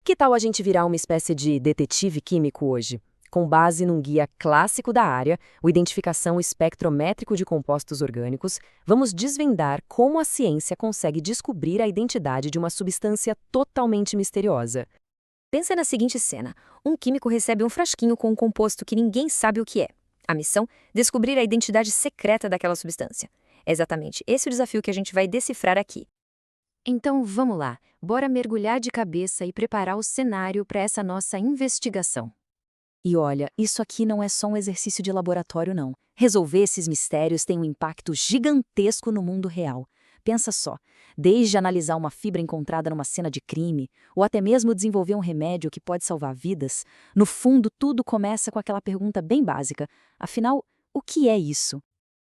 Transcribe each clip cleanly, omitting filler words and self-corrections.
que tal a gente virar uma espécie de detetive químico hoje? Com base num guia clássico da área, o Identificação Espectrométrico de Compostos Orgânicos, vamos desvendar como a ciência consegue descobrir a identidade de uma substância totalmente misteriosa. Pensa na seguinte cena. Um químico recebe um frasquinho com um composto que ninguém sabe o que é. A missão? Descobrir a identidade secreta daquela substância. É exatamente esse o desafio que a gente vai decifrar aqui. Então, vamos lá. Bora mergulhar de cabeça e preparar o cenário para essa nossa investigação. E olha, isso aqui não é só um exercício de laboratório, não. Resolver esses mistérios tem um impacto gigantesco no mundo real. Pensa só, desde analisar uma fibra encontrada numa cena de crime, ou até mesmo desenvolver um remédio que pode salvar vidas, no fundo tudo começa com aquela pergunta bem básica. Afinal, o que é isso?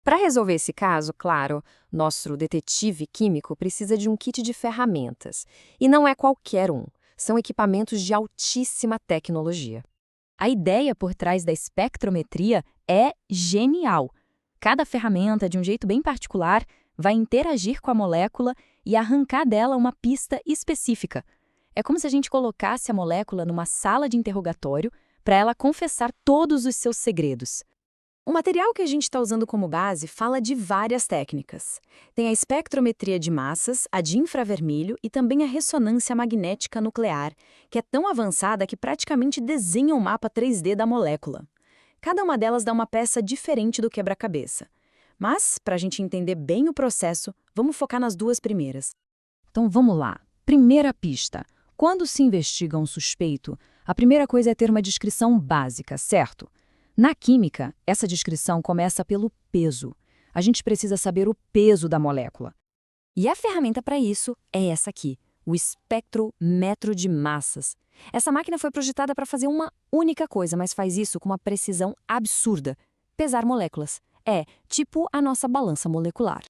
Para resolver esse caso, claro, nosso detetive químico precisa de um kit de ferramentas. E não é qualquer um. São equipamentos de altíssima tecnologia. A ideia por trás da espectrometria é genial. Cada ferramenta, de um jeito bem particular, vai interagir com a molécula e arrancar dela uma pista específica. É como se a gente colocasse a molécula numa sala de interrogatório para ela confessar todos os seus segredos. O material que a gente está usando como base fala de várias técnicas. Tem a espectrometria de massas, a de infravermelho e também a ressonância magnética nuclear, que é tão avançada que praticamente desenha um mapa 3D da molécula. Cada uma delas dá uma peça diferente do quebra-cabeça. Mas, para a gente entender bem o processo, vamos focar nas duas primeiras. Então vamos lá. Primeira pista. Quando se investiga um suspeito, a primeira coisa é ter uma descrição básica, certo? Na química, essa descrição começa pelo peso. A gente precisa saber o peso da molécula. E a ferramenta para isso é essa aqui, o espectrometro de massas. Essa máquina foi projetada para fazer uma única coisa, mas faz isso com uma precisão absurda: pesar moléculas. É tipo a nossa balança molecular.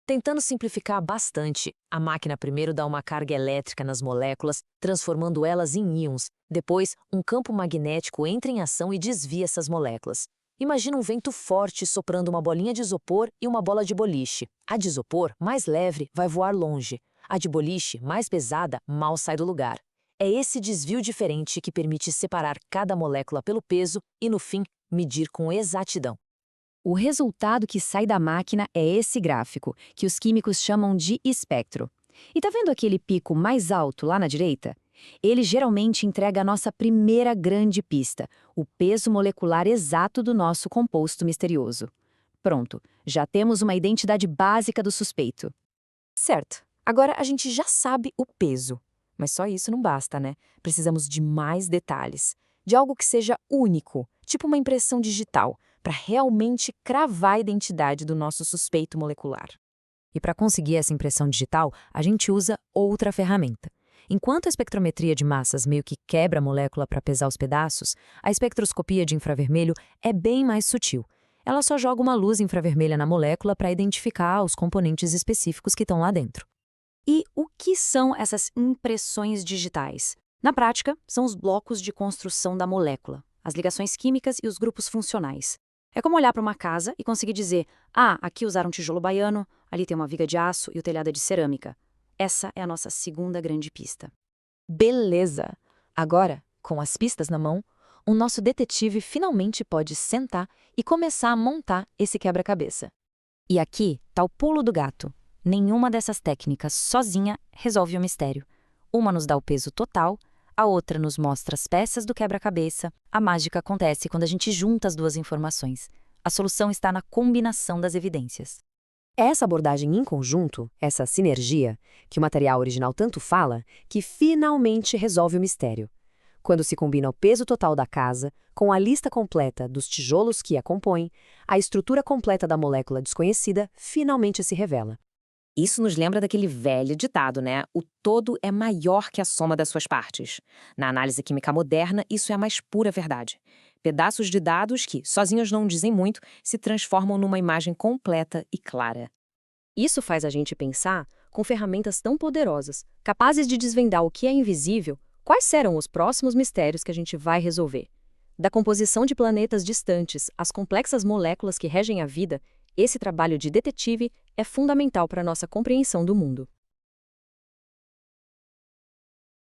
Tentando simplificar bastante, a máquina primeiro dá uma carga elétrica nas moléculas, transformando elas em íons. Depois, um campo magnético entra em ação e desvia essas moléculas. Imagina um vento forte soprando uma bolinha de isopor e uma bola de boliche. A de isopor, mais leve, vai voar longe. A de boliche, mais pesada, mal sai do lugar. É esse desvio diferente que permite separar cada molécula pelo peso e, no fim, medir com exatidão. O resultado que sai da máquina é esse gráfico, que os químicos chamam de espectro. E tá vendo aquele pico mais alto lá na direita? Ele geralmente entrega a nossa primeira grande pista, o peso molecular exato do nosso composto misterioso. Pronto, já temos uma identidade básica do suspeito. Certo. Agora a gente já sabe o peso. Mas só isso não basta, né? Precisamos de mais detalhes. De algo que seja único, tipo uma impressão digital, para realmente cravar a identidade do nosso suspeito molecular. E para conseguir essa impressão digital, a gente usa outra ferramenta. Enquanto a espectrometria de massas meio que quebra a molécula para pesar os pedaços, a espectroscopia de infravermelho é bem mais sutil. Ela só joga uma luz infravermelha na molécula para identificar os componentes específicos que estão lá dentro. E o que são essas impressões digitais? Na prática, são os blocos de construção da molécula, as ligações químicas e os grupos funcionais. É como olhar para uma casa e conseguir dizer: ah, aqui usaram tijolo baiano, ali tem uma viga de aço e o telhado é de cerâmica. Essa é a nossa segunda grande pista. Beleza! Agora, com as pistas na mão, o nosso detetive finalmente pode sentar e começar a montar esse quebra-cabeça. E aqui tá o pulo do gato. Nenhuma dessas técnicas sozinha resolve o mistério. Uma nos dá o peso total, a outra nos mostra as peças do quebra-cabeça. A mágica acontece quando a gente junta as duas informações. A solução está na combinação das evidências. É essa abordagem em conjunto, essa sinergia, que o material original tanto fala, que finalmente resolve o mistério. Quando se combina o peso total da casa, com a lista completa dos tijolos que a compõem, a estrutura completa da molécula desconhecida finalmente se revela. Isso nos lembra daquele velho ditado, né? O todo é maior que a soma das suas partes. Na análise química moderna, isso é a mais pura verdade. Pedaços de dados que, sozinhos não dizem muito, se transformam numa imagem completa e clara. Isso faz a gente pensar, com ferramentas tão poderosas, capazes de desvendar o que é invisível, quais serão os próximos mistérios que a gente vai resolver. Da composição de planetas distantes às complexas moléculas que regem a vida, esse trabalho de detetive é fundamental para a nossa compreensão do mundo.